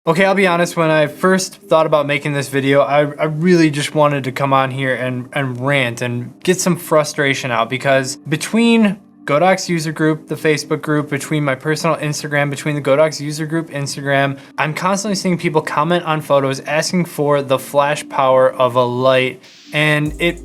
Okay, I'll be honest, when I first thought about making this video, I really just wanted to come on here and rant and get some frustration out, because between Godox user group, the Facebook group, between my personal Instagram, between the Godox user group Instagram, I'm constantly seeing people comment on photos asking for the flash power of a light, and it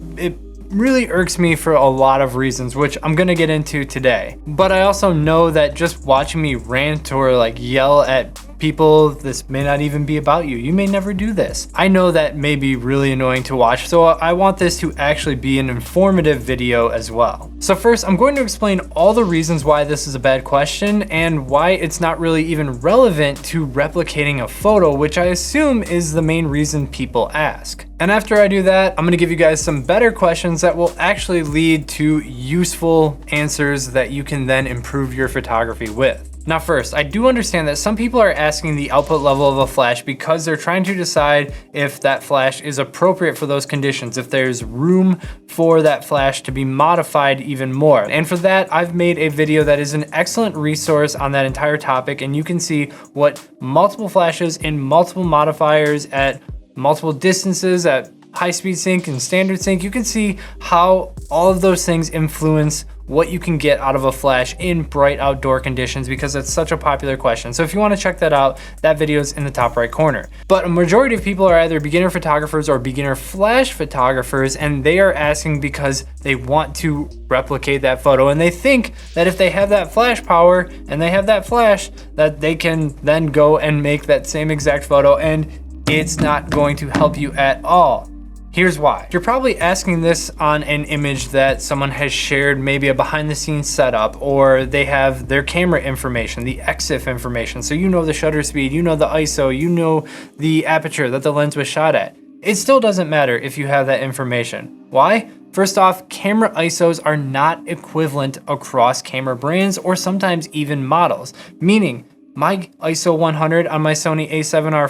really irks me for a lot of reasons, which I'm gonna get into today. But I also know that just watching me rant or like yell at people, this may not even be about you. You may never do this. I know that may be really annoying to watch, so I want this to actually be an informative video as well. So first, I'm going to explain all the reasons why this is a bad question and why it's not really even relevant to replicating a photo, which I assume is the main reason people ask. And after I do that, I'm gonna give you guys some better questions that will actually lead to useful answers that you can then improve your photography with. Now first, I do understand that some people are asking the output level of a flash because they're trying to decide if that flash is appropriate for those conditions, if there's room for that flash to be modified even more. And for that, I've made a video that is an excellent resource on that entire topic, and you can see what multiple flashes in multiple modifiers at multiple distances, at high speed sync and standard sync, you can see how all of those things influence what you can get out of a flash in bright outdoor conditions, because it's such a popular question. So if you want to check that out, that video is in the top right corner. But a majority of people are either beginner photographers or beginner flash photographers, and they are asking because they want to replicate that photo, and they think that if they have that flash power and they have that flash, that they can then go and make that same exact photo, and it's not going to help you at all. Here's why. You're probably asking this on an image that someone has shared, maybe a behind the scenes setup, or they have their camera information, the EXIF information. So you know the shutter speed, you know the ISO, you know the aperture that the lens was shot at. It still doesn't matter if you have that information. Why? First off, camera ISOs are not equivalent across camera brands or sometimes even models, meaning my ISO 100 on my Sony a7R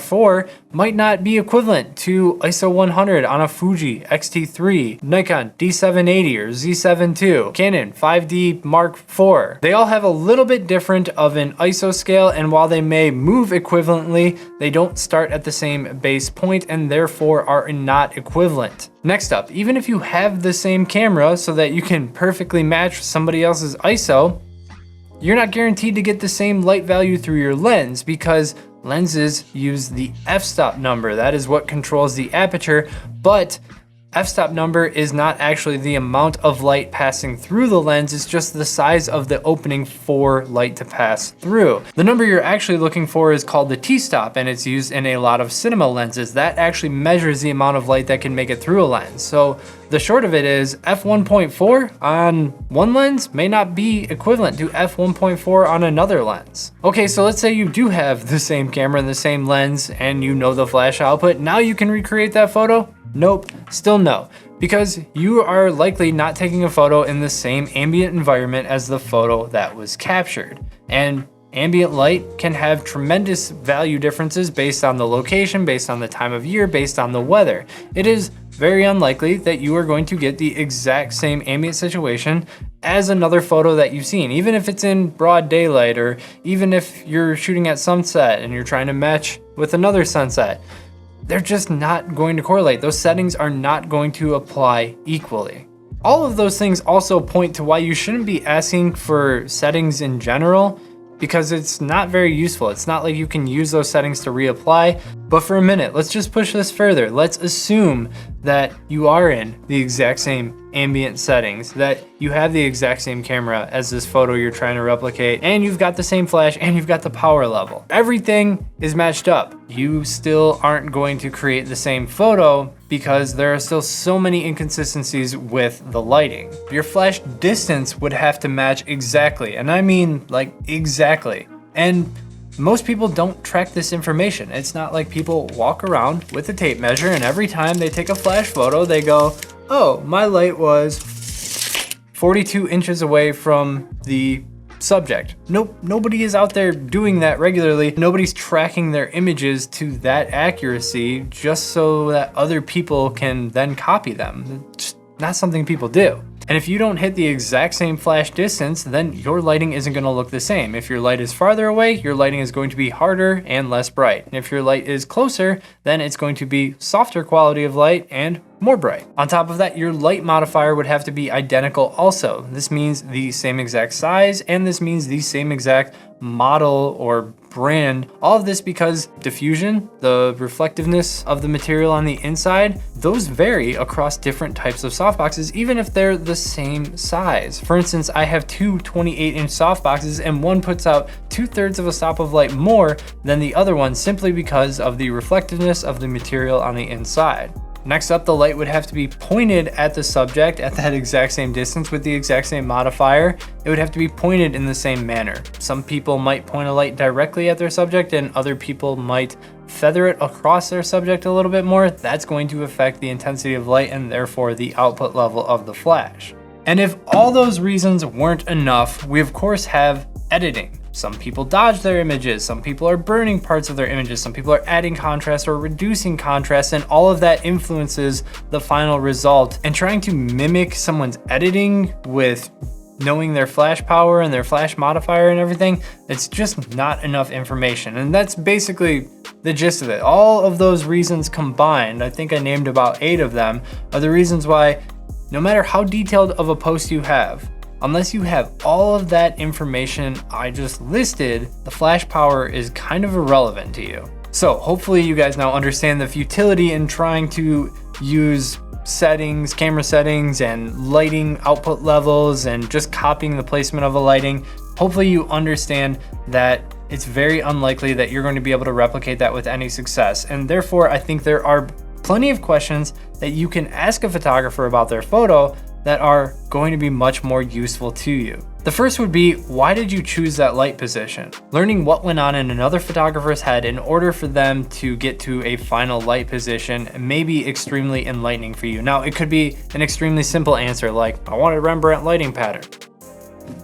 IV might not be equivalent to ISO 100 on a Fuji X-T3, Nikon D780 or Z7 II, Canon 5D Mark IV. They all have a little bit different of an ISO scale, and while they may move equivalently, they don't start at the same base point and therefore are not equivalent. Next up, even if you have the same camera so that you can perfectly match somebody else's ISO, you're not guaranteed to get the same light value through your lens, because lenses use the f-stop number. That is what controls the aperture, but f-stop number is not actually the amount of light passing through the lens, it's just the size of the opening for light to pass through. The number you're actually looking for is called the t-stop, and it's used in a lot of cinema lenses. That actually measures the amount of light that can make it through a lens. So the short of it is f1.4 on one lens may not be equivalent to f1.4 on another lens. Okay, so let's say you do have the same camera and the same lens and you know the flash output. Now you can recreate that photo? Nope, still no, because you are likely not taking a photo in the same ambient environment as the photo that was captured. And ambient light can have tremendous value differences based on the location, based on the time of year, based on the weather. It is very unlikely that you are going to get the exact same ambient situation as another photo that you've seen, even if it's in broad daylight, or even if you're shooting at sunset and you're trying to match with another sunset. They're just not going to correlate. Those settings are not going to apply equally. All of those things also point to why you shouldn't be asking for settings in general, because it's not very useful. It's not like you can use those settings to reapply. But for a minute, let's just push this further. Let's assume that you are in the exact same ambient settings, that you have the exact same camera as this photo you're trying to replicate, and you've got the same flash and you've got the power level. Everything is matched up. You still aren't going to create the same photo because there are still so many inconsistencies with the lighting. Your flash distance would have to match exactly, and I mean like exactly. And most people don't track this information. It's not like people walk around with a tape measure and every time they take a flash photo, they go, oh, my light was 42 inches away from the subject. Nope, nobody is out there doing that regularly. Nobody's tracking their images to that accuracy just so that other people can then copy them. It's just not something people do. And if you don't hit the exact same flash distance, then your lighting isn't gonna look the same. If your light is farther away, your lighting is going to be harder and less bright. And if your light is closer, then it's going to be softer quality of light and more bright. On top of that, your light modifier would have to be identical also. This means the same exact size, and this means the same exact model or brand. All of this because diffusion, the reflectiveness of the material on the inside, those vary across different types of softboxes, even if they're the same size. For instance, I have two 28-inch softboxes, and one puts out 2/3 of a stop of light more than the other one simply because of the reflectiveness of the material on the inside. Next up, the light would have to be pointed at the subject at that exact same distance with the exact same modifier. It would have to be pointed in the same manner. Some people might point a light directly at their subject, and other people might feather it across their subject a little bit more. That's going to affect the intensity of light and therefore the output level of the flash. And if all those reasons weren't enough, we of course have editing. Some people dodge their images, some people are burning parts of their images, some people are adding contrast or reducing contrast, and all of that influences the final result. And trying to mimic someone's editing with knowing their flash power and their flash modifier and everything, it's just not enough information. And that's basically the gist of it. All of those reasons combined, I think I named about 8 of them, are the reasons why no matter how detailed of a post you have, unless you have all of that information I just listed, the flash power is kind of irrelevant to you. So hopefully you guys now understand the futility in trying to use settings, camera settings, and lighting output levels, and just copying the placement of a lighting. Hopefully you understand that it's very unlikely that you're going to be able to replicate that with any success. And therefore, I think there are plenty of questions that you can ask a photographer about their photo that are going to be much more useful to you. The first would be, why did you choose that light position? Learning what went on in another photographer's head in order for them to get to a final light position may be extremely enlightening for you. Now, it could be an extremely simple answer like, I wanted a Rembrandt lighting pattern.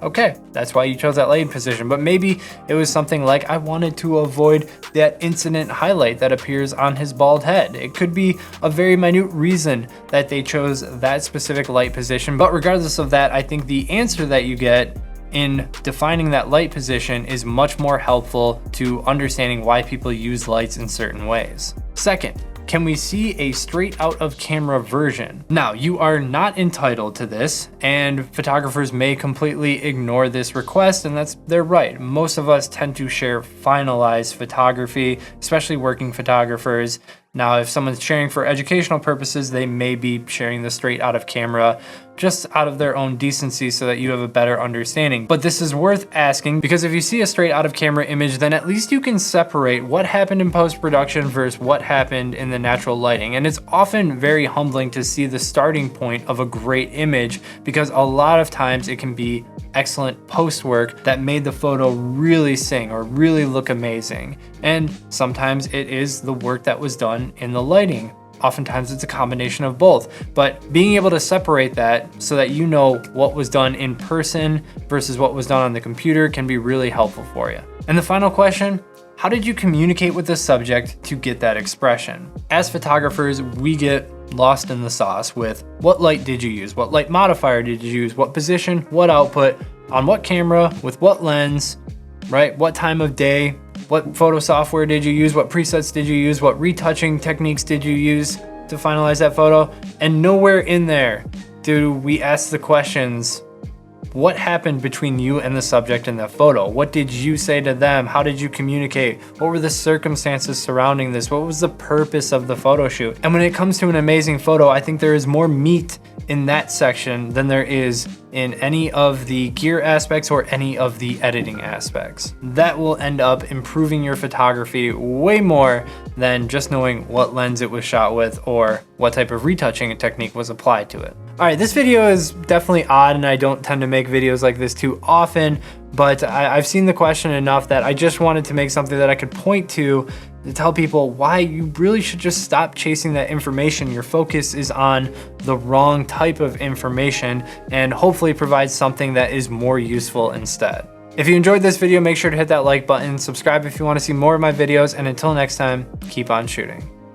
Okay, that's why you chose that lighting position, but maybe it was something like, I wanted to avoid that incident highlight that appears on his bald head. It could be a very minute reason that they chose that specific light position, but regardless of that, I think the answer that you get in defining that light position is much more helpful to understanding why people use lights in certain ways. Second, can we see a straight out of camera version? Now, you are not entitled to this, and photographers may completely ignore this request, and they're right. Most of us tend to share finalized photography, especially working photographers. Now, if someone's sharing for educational purposes, they may be sharing the straight out of camera just out of their own decency so that you have a better understanding. But this is worth asking because if you see a straight out of camera image, then at least you can separate what happened in post-production versus what happened in the natural lighting. And it's often very humbling to see the starting point of a great image because a lot of times it can be excellent post work that made the photo really sing or really look amazing. And sometimes it is the work that was done in the lighting. Oftentimes it's a combination of both, but being able to separate that so that you know what was done in person versus what was done on the computer can be really helpful for you. And the final question, how did you communicate with the subject to get that expression? As photographers, we get lost in the sauce with what light did you use? What light modifier did you use? What position, what output, on what camera, with what lens, right? What time of day? What photo software did you use? What presets did you use? What retouching techniques did you use to finalize that photo? And nowhere in there do we ask the questions, what happened between you and the subject in that photo? What did you say to them? How did you communicate? What were the circumstances surrounding this? What was the purpose of the photo shoot? And when it comes to an amazing photo, I think there is more meat in that section than there is in any of the gear aspects or any of the editing aspects. That will end up improving your photography way more than just knowing what lens it was shot with or what type of retouching technique was applied to it. All right, this video is definitely odd and I don't tend to make videos like this too often, but I've seen the question enough that I just wanted to make something that I could point to tell people why you really should just stop chasing that information. Your focus is on the wrong type of information and hopefully provide something that is more useful instead. If you enjoyed this video, make sure to hit that like button, subscribe if you want to see more of my videos, and until next time, keep on shooting.